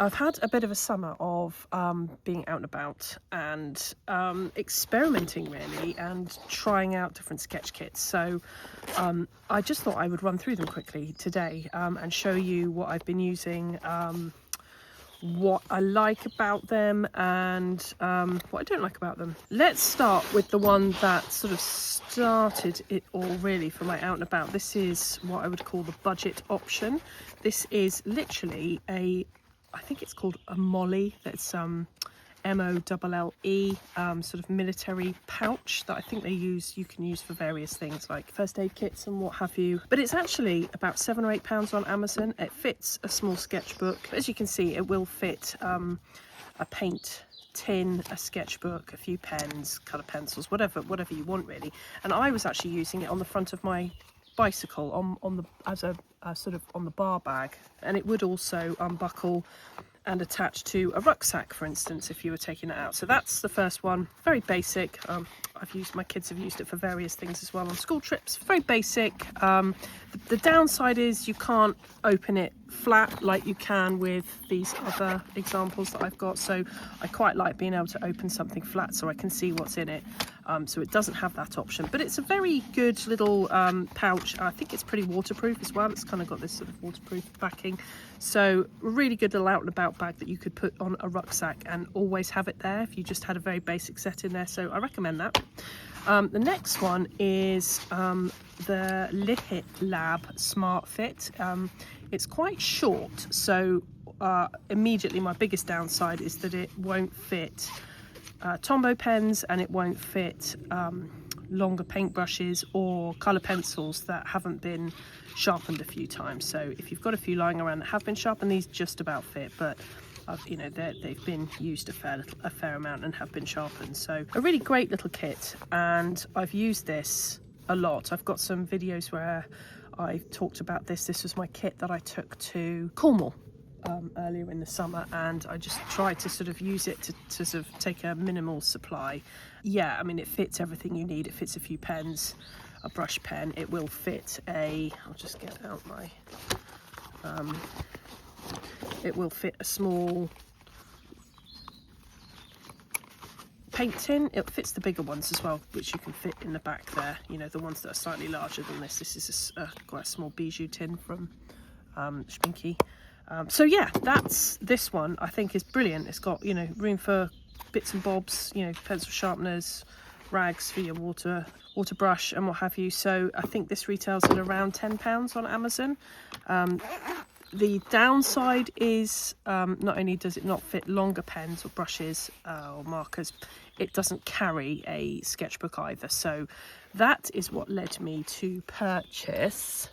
I've had a bit of a summer of being out and about and experimenting really and trying out different sketch kits. So I just thought I would run through them quickly today and show you what I've been using, what I like about them and what I don't like about them. Let's start with the one that sort of started it all really for my out and about. This is what I would call the budget option. This is literally I think it's called a Molle. That's M-O-L-L-E, sort of military pouch that I think you can use for various things like first aid kits and what have you. But it's actually about £7 or £8 on Amazon. It fits a small sketchbook. As you can see, it will fit a paint tin, a sketchbook, a few pens, colour pencils, whatever you want really. And I was actually using it on the front of my bicycle as a sort of on the bar bag, and it would also unbuckle and attach to a rucksack, for instance, if you were taking it out. So that's the first one. Very basic. My kids have used it for various things as well on school trips. Very basic. The downside is you can't open it flat like you can with these other examples that I've got. So I quite like being able to open something flat so I can see what's in it. So it doesn't have that option, but it's a very good little pouch. I think it's pretty waterproof as well. It's kind of got this sort of waterproof backing. So a really good little out and about bag that you could put on a rucksack and always have it there if you just had a very basic set in there. So I recommend that. The next one is the Lihit Lab Smart Fit. It's quite short, so immediately my biggest downside is that it won't fit Tombow pens, and it won't fit longer paintbrushes or colour pencils that haven't been sharpened a few times. So if you've got a few lying around that have been sharpened, these just about fit, but they've been used a fair amount and have been sharpened. So a really great little kit, and I've used this a lot. I've got some videos where I've talked about this. This was my kit that I took to Cornwall earlier in the summer, and I just tried to sort of use it to sort of take a minimal supply. Yeah, I mean, it fits everything you need. It fits a few pens, a brush pen. It will fit I'll just get out my it will fit a small paint tin. It fits the bigger ones as well, which you can fit in the back there, the ones that are slightly larger than this. This is quite a small bijou tin from Schminky. So yeah, this one I think is brilliant. It's got room for bits and bobs, pencil sharpeners, rags for your water brush and what have you. So I think this retails at around £10 on Amazon. The downside is not only does it not fit longer pens or brushes or markers, it doesn't carry a sketchbook either. So that is what led me to purchase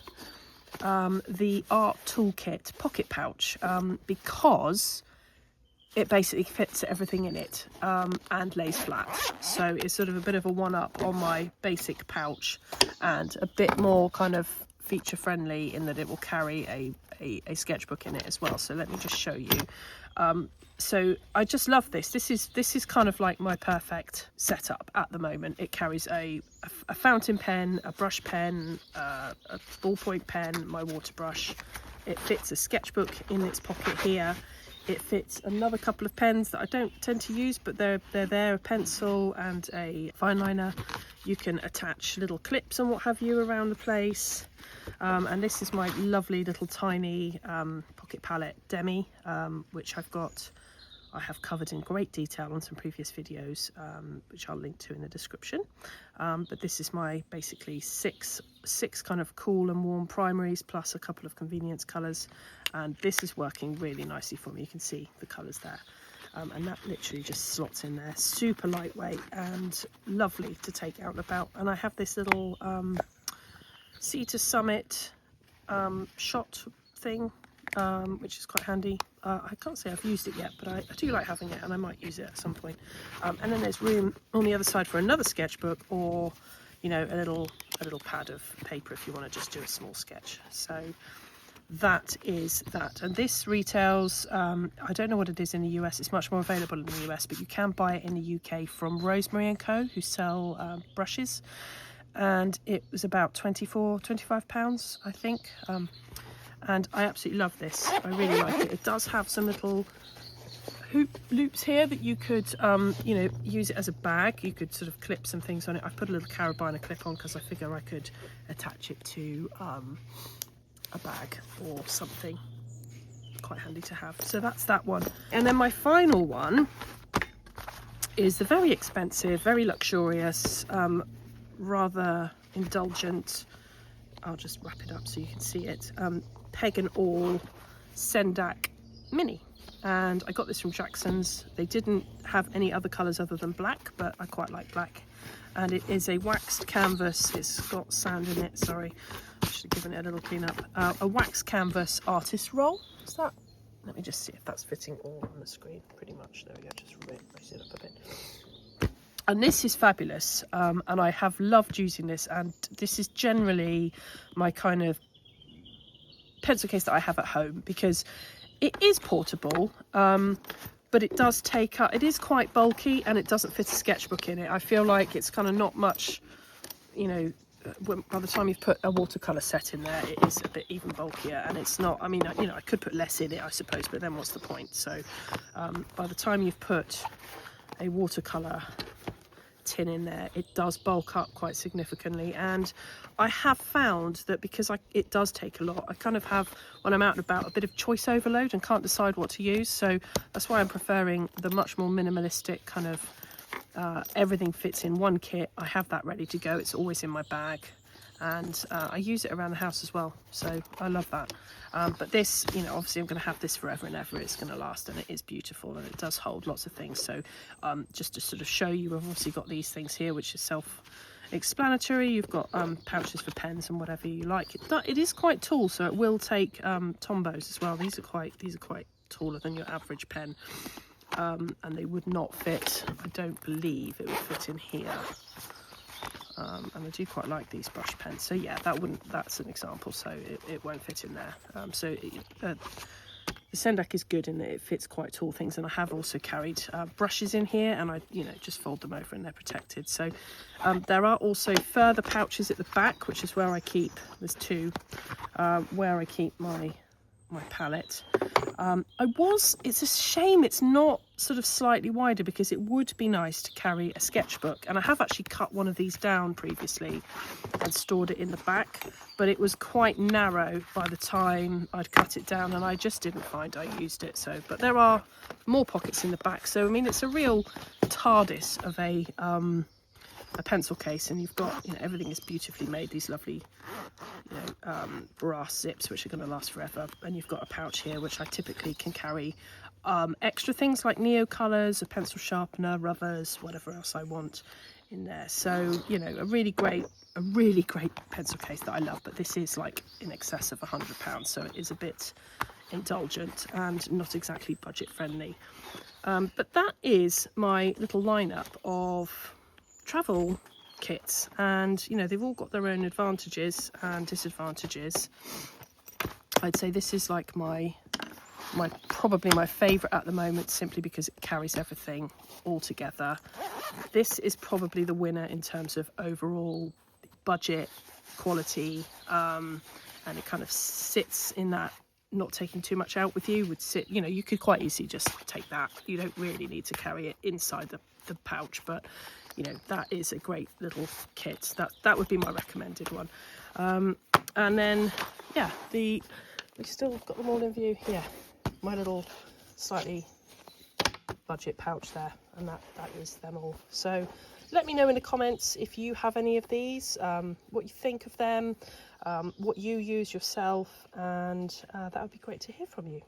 the Art Toolkit pocket pouch, because it basically fits everything in it and lays flat. So it's sort of a bit of a one-up on my basic pouch, and a bit more kind of feature friendly in that it will carry a sketchbook in it as well. So let me just show you. So I just love this. This is kind of like my perfect setup at the moment. It carries a fountain pen, a brush pen, a ballpoint pen, my water brush. It fits a sketchbook in its pocket here. It fits another couple of pens that I don't tend to use, but they're there, a pencil and a fine liner. You can attach little clips and what have you around the place. And this is my lovely little tiny pocket palette Demi, which I have covered in great detail on some previous videos, which I'll link to in the description. But this is my basically six kind of cool and warm primaries plus a couple of convenience colours, and this is working really nicely for me. You can see the colours there, and that literally just slots in there. Super lightweight and lovely to take out and about. And I have this little Sea to Summit shot thing, which is quite handy. I can't say I've used it yet, but I do like having it, and I might use it at some point. And then there's room on the other side for another sketchbook, or a little pad of paper if you want to just do a small sketch. So that is that, and this retails, I don't know what it is in the US. It's much more available in the US, but you can buy it in the UK from Rosemary & Co, who sell brushes, and it was about £25, I think. and I absolutely love this. I really like it. It does have some little hoop loops here that you could you know, use it as a bag. You could sort of clip some things on it. I put a little carabiner clip on because I figure I could attach it to a bag or something. Quite handy to have. So that's that one. And then my final one is the very expensive, very luxurious, rather indulgent, I'll just wrap it up so you can see it, Peg and Awl Sendak Mini. And I got this from Jackson's. They didn't have any other colours other than black, but I quite like black. And it is a waxed canvas. It's got sand in it, sorry. I should have given it a little clean up. A waxed canvas artist roll. Is that? Let me just see if that's fitting all on the screen. Pretty much. There we go. Just raise it up a bit. And this is fabulous. And I have loved using this. And this is generally my kind of pencil case that I have at home, because it is portable, but it does take up, it is quite bulky, and it doesn't fit a sketchbook in it. I feel like it's kind of not much, you know, by the time you've put a watercolour set in there, it is a bit even bulkier, and it's not, I mean, you know, I could put less in it, I suppose, but then what's the point? So by the time you've put a watercolour tin in there, it does bulk up quite significantly. And I have found that because it does take a lot, I kind of have, when I'm out and about, a bit of choice overload and can't decide what to use. So that's why I'm preferring the much more minimalistic kind of everything fits in one kit. I have that ready to go. It's always in my bag, and I use it around the house as well, so I love that. But this, you know, obviously I'm going to have this forever and ever. It's going to last, and it is beautiful, and it does hold lots of things. So just to sort of show you, I've obviously got these things here, which is self-explanatory. You've got pouches for pens and whatever you like. It is quite tall, so it will take Tombos as well. These are quite taller than your average pen, and they would not fit. I don't believe it would fit in here. And I do quite like these brush pens, so yeah, that's an example, so it won't fit in there. The Sendak is good in that it fits quite tall things, and I have also carried brushes in here, and I, you know, just fold them over and they're protected. So there are also further pouches at the back, which is where I keep, there's two, where I keep my palette. It's a shame it's not sort of slightly wider, because it would be nice to carry a sketchbook, and I have actually cut one of these down previously and stored it in the back, but it was quite narrow by the time I'd cut it down, and I just didn't find I used it. So, but there are more pockets in the back, so I mean, it's a real TARDIS of a pencil case, and you've got, you know, everything is beautifully made, these lovely, you know, brass zips which are going to last forever, and you've got a pouch here which I typically can carry extra things like neo colours, a pencil sharpener, rubbers, whatever else I want in there. So, you know, a really great pencil case that I love, but this is like in excess of £100, so it is a bit indulgent and not exactly budget friendly. But that is my little lineup of travel kits, and you know, they've all got their own advantages and disadvantages. I'd say this is like probably my favorite at the moment, simply because it carries everything all together. This is probably the winner in terms of overall budget, quality, and it kind of sits in that, not taking too much out with you, would sit, you know, you could quite easily just take that. You don't really need to carry it inside the pouch, but you know, that is a great little kit. That would be my recommended one. And then, yeah, we still got them all in view. Yeah, my little slightly budget pouch there, and that is them all. So let me know in the comments if you have any of these, what you think of them, what you use yourself, and that would be great to hear from you.